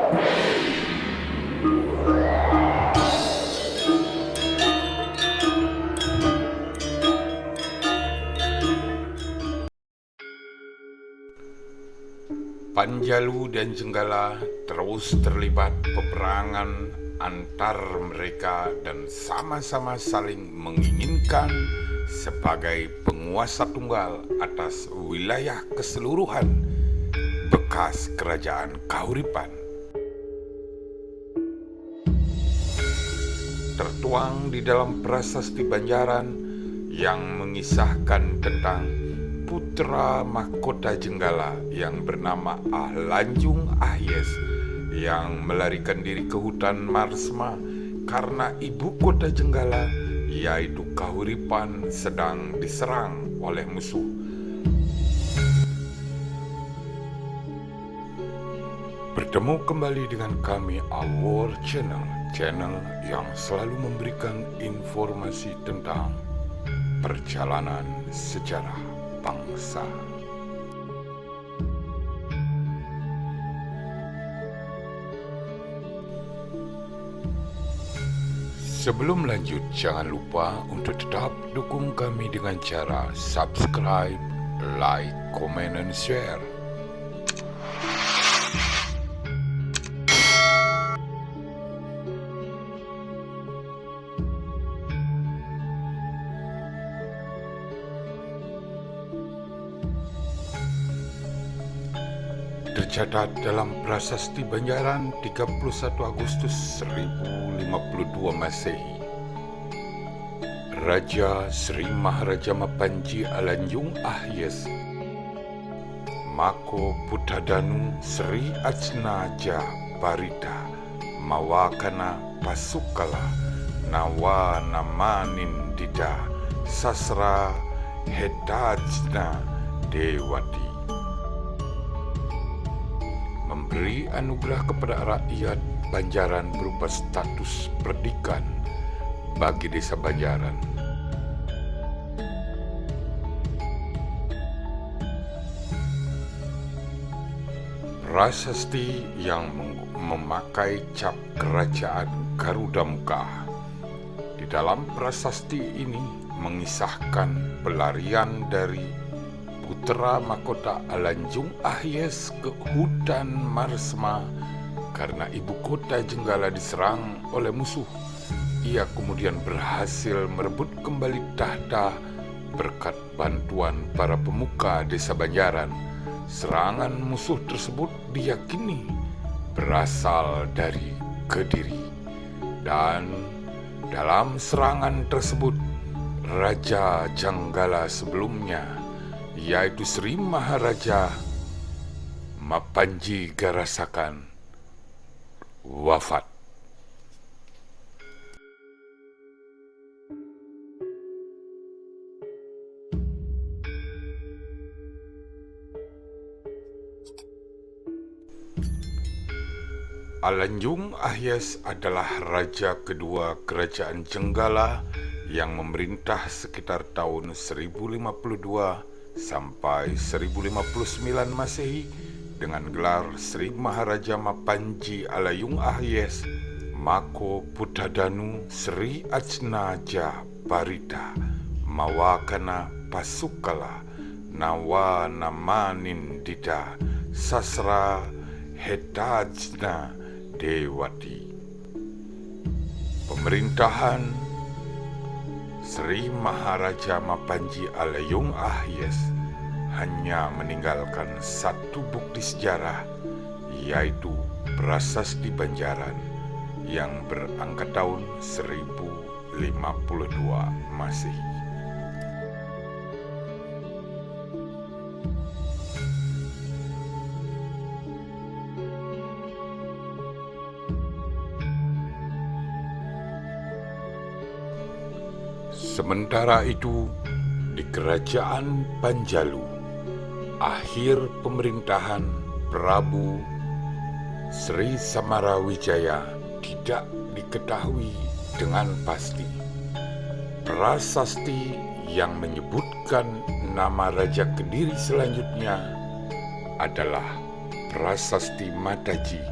Panjalu dan Jenggala terus terlibat peperangan antar mereka dan sama-sama saling menginginkan sebagai penguasa tunggal atas wilayah keseluruhan bekas kerajaan Kahuripan. Tertuang di dalam prasasti Banjaran yang mengisahkan tentang putra mahkota Jenggala yang bernama Lanjung Ahyes yang melarikan diri ke hutan Marsma karena ibu kota Jenggala yaitu Kahuripan sedang diserang oleh musuh. Bertemu kembali dengan kami Our channel yang selalu memberikan informasi tentang perjalanan sejarah bangsa. Sebelum lanjut, jangan lupa untuk tetap dukung kami dengan cara subscribe, like, comment, dan share. Tercatat dalam Prasasti Banjaran 31 Agustus 1052 Masehi, Raja Sri Maharaja Mapanji Lanjung Ahyes Mako Puttadanu Sri Ajnaja Parita Mawakana Pasukala Nawa Namanin Dida Sasra Hedajna Dewati memberi anugerah kepada rakyat Banjaran berupa status perdikan bagi desa Banjaran. Prasasti yang memakai cap kerajaan Garuda Muka. Di dalam prasasti ini mengisahkan pelarian dari putra mahkota Lanjung Ahyes ke hutan Marsma karena ibu kota Jenggala diserang oleh musuh. Ia kemudian berhasil merebut kembali tahta berkat bantuan para pemuka desa Banjaran. Serangan musuh tersebut diyakini berasal dari Kediri, dan dalam serangan tersebut Raja Jenggala sebelumnya yaitu Sri Maharaja Mapanji Garasakan wafat. Lanjung Ahyes adalah raja kedua kerajaan Jenggala yang memerintah sekitar tahun 1052 sampai 1059 Masehi dengan gelar Sri Maharaja Mapanji Lanjung Ahyes Mako Puttadanu Sri Ajnaja Parita Mawakana Pasukala Nawa Namanin Dida Sasra Hedajna Dewati. Pemerintahan Sri Maharaja Mapanji Lanjung Ahyes hanya meninggalkan satu bukti sejarah, yaitu Prasasti Banjaran yang berangka tahun 1052 Masehi. Sementara itu, di kerajaan Panjalu, akhir pemerintahan Prabu Sri Samarawijaya tidak diketahui dengan pasti. Prasasti yang menyebutkan nama Raja Kediri selanjutnya adalah Prasasti Mataji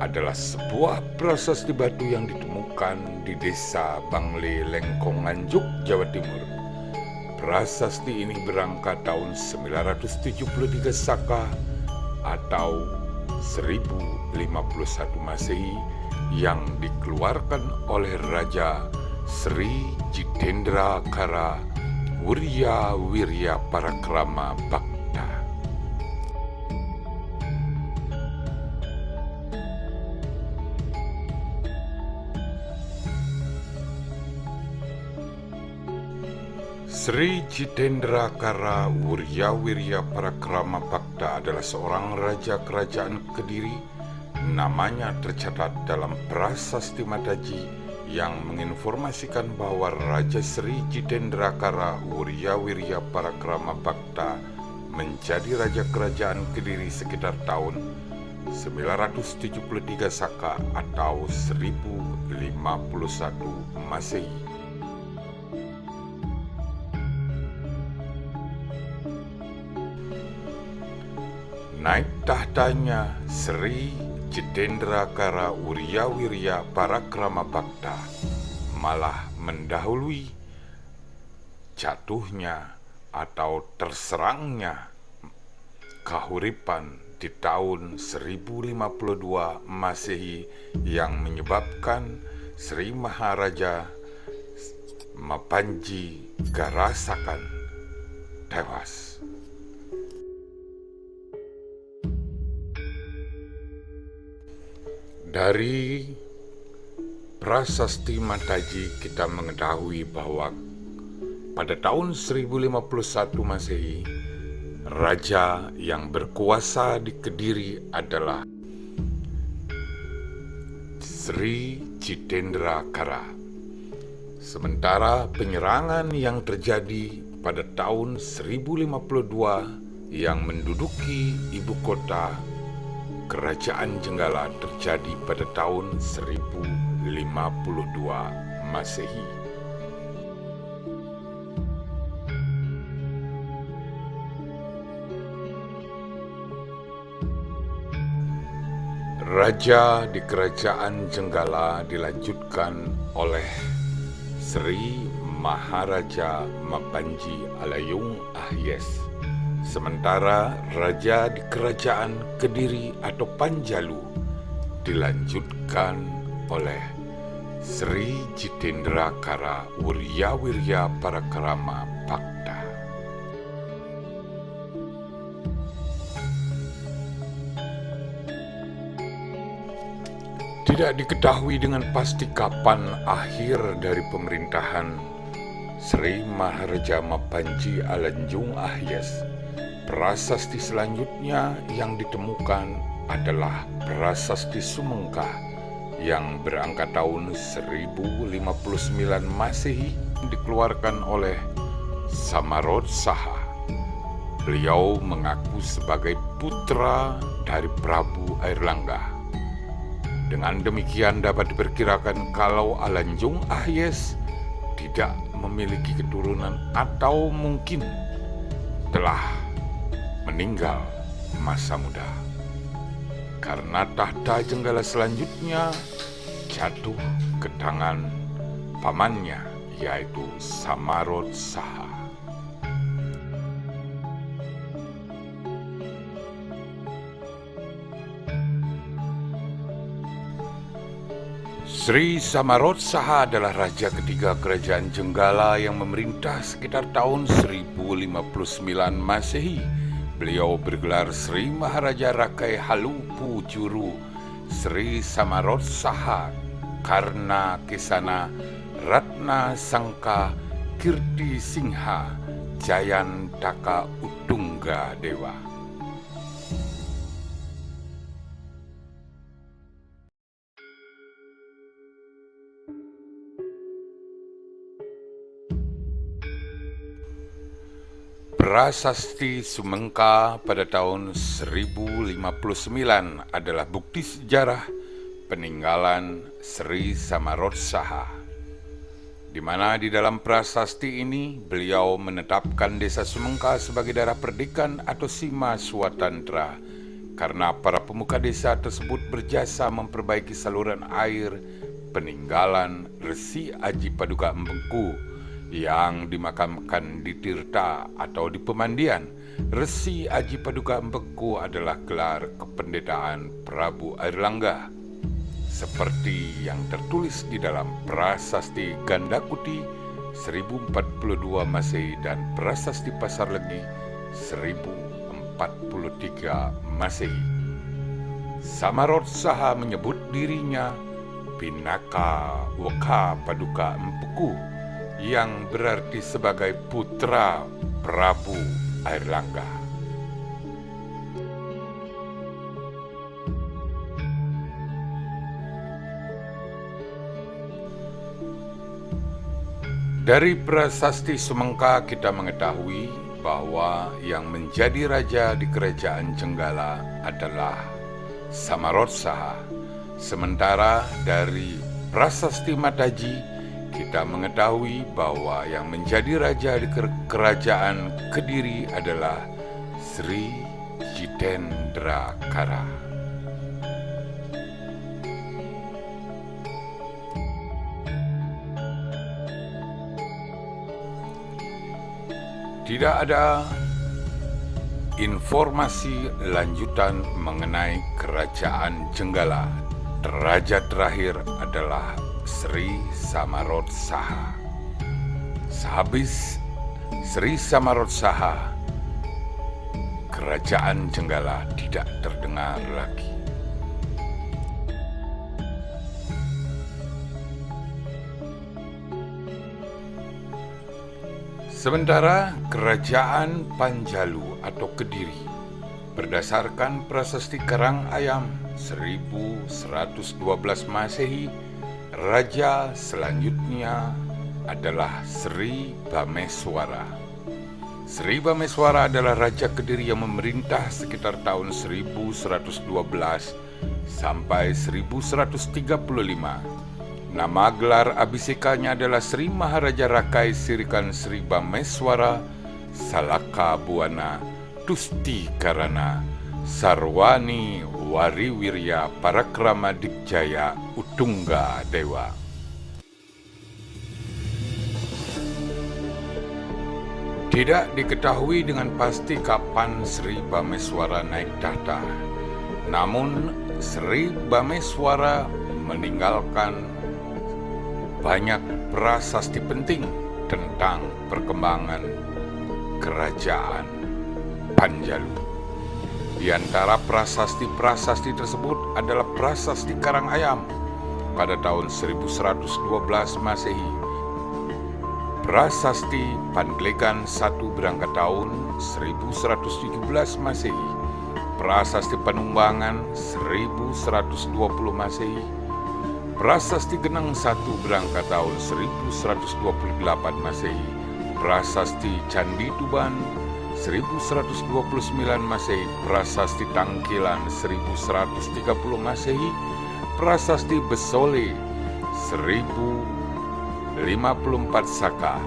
adalah sebuah prasasti batu yang ditemukan di desa Bangle, Lengkong, Nganjuk, Jawa Timur. Prasasti ini berangkat tahun 973 Saka atau 1051 Masehi yang dikeluarkan oleh Raja Sri Jitendra Kara Wirya Wirya Parakrama Bakta. Sri Jitendra Kara Wirya Wirya Parakrama Bakta adalah seorang raja kerajaan Kediri. Namanya tercatat dalam Prasasti Mataji yang menginformasikan bahwa Raja Sri Jitendra Kara Wirya Wirya Parakrama Bakta menjadi raja kerajaan Kediri sekitar tahun 973 Saka atau 1051 Masehi. Naik tahtanya Sri Jitendra Kara Wirya Wirya Parakrama Bakta malah mendahului jatuhnya atau terserangnya kahuripan di tahun 1052 Masehi yang menyebabkan Sri Maharaja Mapanji Garasakan tewas. Dari Prasasti Mataji kita mengetahui bahwa pada tahun 1051 Masehi, raja yang berkuasa di Kediri adalah Sri Jitendra Kara. Sementara penyerangan yang terjadi pada tahun 1052 yang menduduki ibu kota Kerajaan Jenggala terjadi pada tahun 1052 Masehi. Raja di Kerajaan Jenggala dilanjutkan oleh Sri Maharaja Mapanji Alayung Ahyes. Sementara raja di Kerajaan Kediri atau Panjalu dilanjutkan oleh Sri Jitendra Kara Wirya Wirya Parakrama Bakta. Tidak diketahui dengan pasti kapan akhir dari pemerintahan Sri Maharaja Mapanji Alanjung Ahyes. Prasasti selanjutnya yang ditemukan adalah Prasasti Sumengkah yang berangkat tahun 1059 Masehi dikeluarkan oleh Samarot Saha. Beliau mengaku sebagai putra dari Prabu Airlangga. Dengan demikian dapat diperkirakan kalau Alanjung Ahyes tidak memiliki keturunan atau mungkin telah meninggal masa muda, karena tahta Jenggala selanjutnya jatuh ke tangan pamannya, yaitu Samarot Saha. Sri Samarot Saha adalah raja ketiga Kerajaan Jenggala yang memerintah sekitar tahun 1059 Masehi. Beliau bergelar Sri Maharaja Rakai Halupu Juru Sri Samarot Saha Karna Kesana Ratna Sangka Kirti Singha Jayantaka Utungga Dewa. Prasasti Sumengka pada tahun 1059 adalah bukti sejarah peninggalan Sri Samarot Saha, di mana di dalam prasasti ini beliau menetapkan desa Sumengka sebagai daerah perdikan atau Sima Swatantra karena para pemuka desa tersebut berjasa memperbaiki saluran air peninggalan Resi Aji Paduka Empeku yang dimakamkan di Tirta atau di pemandian. Resi Aji Paduka Empeku adalah gelar kependetaan Prabu Airlangga, seperti yang tertulis di dalam Prasasti Gandakuti 1042 Masehi dan Prasasti Pasarlegi 1043 Masehi. Samarot Saha menyebut dirinya Pinaka Waka Paduka Empeku, yang berarti sebagai putra Prabu Airlangga. Dari Prasasti Sumengka kita mengetahui bahwa yang menjadi raja di kerajaan Jenggala adalah Samarot Saha. Sementara dari Prasasti Mataji kita mengetahui bahwa yang menjadi raja di kerajaan Kediri adalah Sri Jitendrakara. Tidak ada informasi lanjutan mengenai kerajaan Jenggala. Raja terakhir adalah Sri Samarot Saha. Sehabis Sri Samarot Saha, kerajaan Jenggala tidak terdengar lagi. Sementara kerajaan Panjalu atau Kediri, berdasarkan Prasasti Karangayam 1112 Masehi, raja selanjutnya adalah Sri Bameswara. Sri Bameswara adalah raja Kediri yang memerintah sekitar tahun 1112 sampai 1135. Nama gelar abisekanya adalah Sri Maharaja Rakai Sirikan Sri Bameswara Salaka Buana Tusti Karana Sarwani Wariwirya Parakrama Dikjaya Utungga Dewa. Tidak diketahui dengan pasti kapan Sri Bameswara naik tahta. Namun Sri Bameswara meninggalkan banyak prasasti penting tentang perkembangan kerajaan Panjalu. Di antara prasasti-prasasti tersebut adalah Prasasti Karangayam pada tahun 1112 Masehi, Prasasti Pandeglang 1 berangkat tahun 1117 Masehi, Prasasti Panumbangan 1120 Masehi, Prasasti Geneng 1 berangkat tahun 1128 Masehi, Prasasti Candi Tuban 1129 Masehi, Prasasti Tangkilan 1130 Masehi, Prasasti Besole 1054 Saka,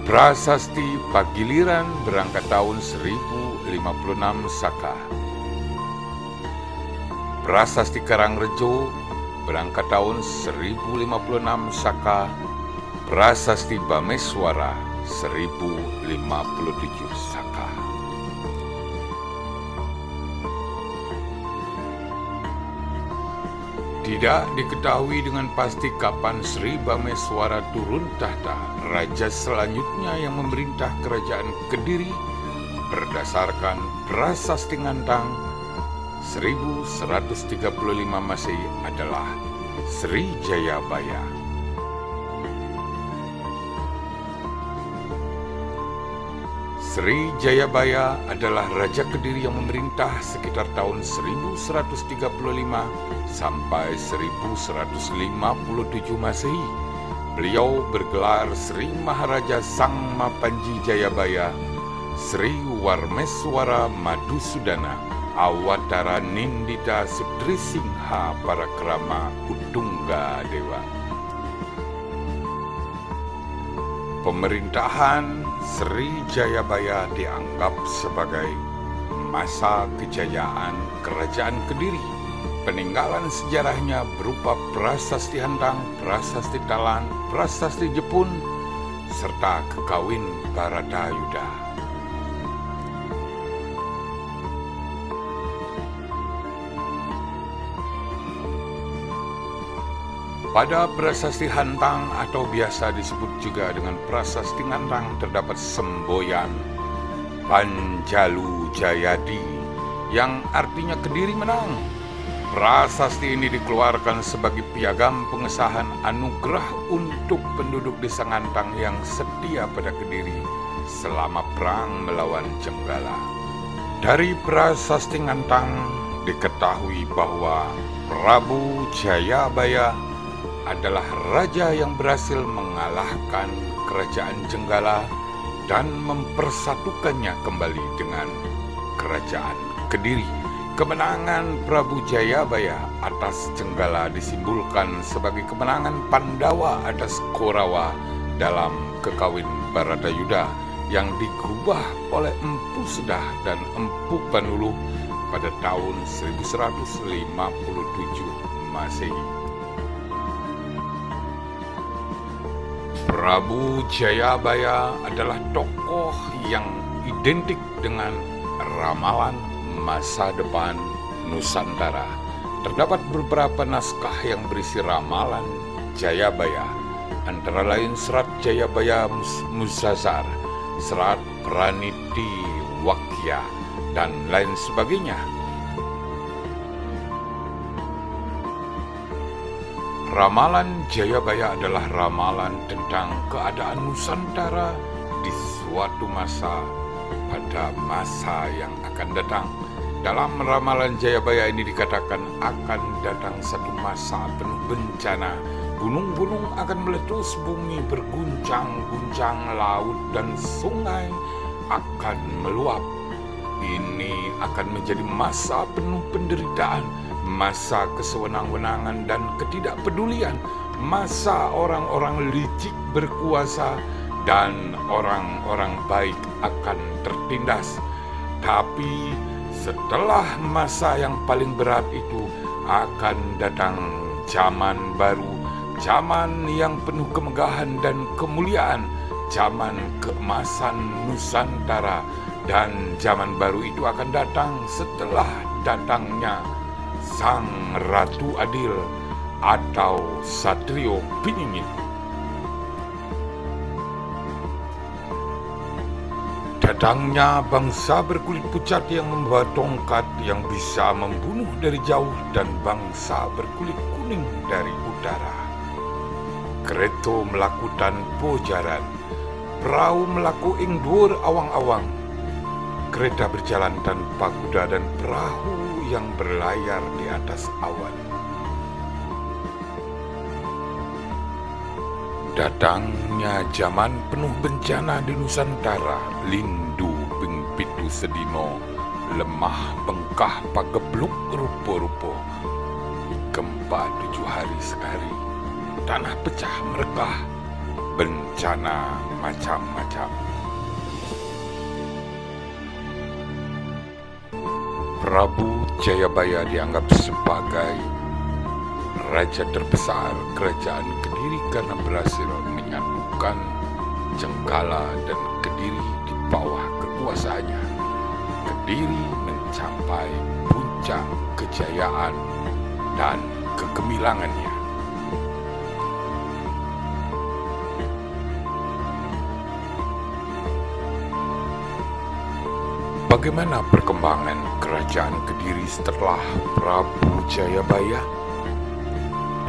Prasasti Pagiliran berangkat tahun 1056 Saka, Prasasti Karangrejo berangkat tahun 1056 Saka, Prasasti Bameswara 1057 Saka. Tidak diketahui dengan pasti kapan Sri Bameswara turun tahta. Raja selanjutnya yang memerintah kerajaan Kediri berdasarkan Prasasti Ngantang 1135 Masehi adalah Sri Jayabaya. Sri Jayabaya adalah Raja Kediri yang memerintah sekitar tahun 1135 sampai 1157 Masehi. Beliau bergelar Sri Maharaja Sang Mapanji Jayabaya, Sri Warmeswara Madusudana, Awatara Nindita Sudrisingha Parakrama Utungga Dewa. Pemerintahan Sri Jayabaya dianggap sebagai masa kejayaan Kerajaan Kediri. Peninggalan sejarahnya berupa prasasti Handang, prasasti Talan, prasasti Jepun, serta kekawin Baratayuda. Pada prasasti Hantang atau biasa disebut juga dengan prasasti Ngantang terdapat semboyan Panjalu Jayadi yang artinya Kediri menang. Prasasti ini dikeluarkan sebagai piagam pengesahan anugerah untuk penduduk desa Ngantang yang setia pada Kediri selama perang melawan Jenggala. Dari prasasti Ngantang diketahui bahwa Prabu Jayabaya adalah raja yang berhasil mengalahkan kerajaan Jenggala dan mempersatukannya kembali dengan kerajaan Kediri. Kemenangan Prabu Jayabaya atas Jenggala disimbolkan sebagai kemenangan Pandawa atas Korawa dalam kekawin Baratayuda yang digubah oleh Empu Sedah dan Empu Panuluh pada tahun 1157 Masehi. Prabu Jayabaya adalah tokoh yang identik dengan ramalan masa depan Nusantara. Terdapat beberapa naskah yang berisi ramalan Jayabaya, antara lain Serat Jayabaya Musazar, Serat Praniti Wakya, dan lain sebagainya. Ramalan Jayabaya adalah ramalan tentang keadaan Nusantara di suatu masa pada masa yang akan datang. Dalam ramalan Jayabaya ini dikatakan akan datang satu masa penuh bencana. Gunung-gunung akan meletus, bumi berguncang-guncang, laut dan sungai akan meluap. Ini akan menjadi masa penuh penderitaan, masa kesewenang-wenangan dan ketidakpedulian, masa orang-orang licik berkuasa dan orang-orang baik akan tertindas. Tapi setelah masa yang paling berat itu akan datang zaman baru, zaman yang penuh kemegahan dan kemuliaan, zaman keemasan Nusantara. Dan zaman baru itu akan datang setelah datangnya Sang Ratu Adil atau Satrio Piningit. Datangnya bangsa berkulit pucat yang membawa tongkat yang bisa membunuh dari jauh dan bangsa berkulit kuning dari udara. Kereta melakukan pojaran, perahu melaku ing dhuwur awang-awang. Kereta berjalan tanpa kuda dan perahu yang berlayar di atas awan. Datangnya zaman penuh bencana di Nusantara, lindu ping pitu sedino, lemah bengkah pagebluk rupo-rupo, gempa 7 hari sekali, tanah pecah merekah, bencana macam-macam. Prabu Jayabaya dianggap sebagai raja terbesar kerajaan Kediri karena berhasil menyatukan Jenggala dan Kediri di bawah kekuasaannya. Kediri mencapai puncak kejayaan dan kegemilangannya. Bagaimana perkembangan kerajaan Kediri setelah Prabu Jayabaya?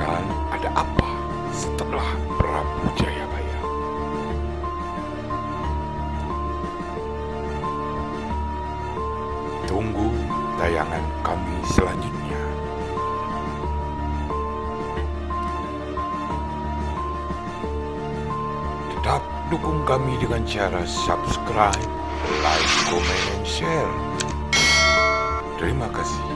Dan ada apa setelah Prabu Jayabaya? Tunggu tayangan kami selanjutnya. Tetap dukung kami dengan cara subscribe, like, comment, and share. Terima kasih.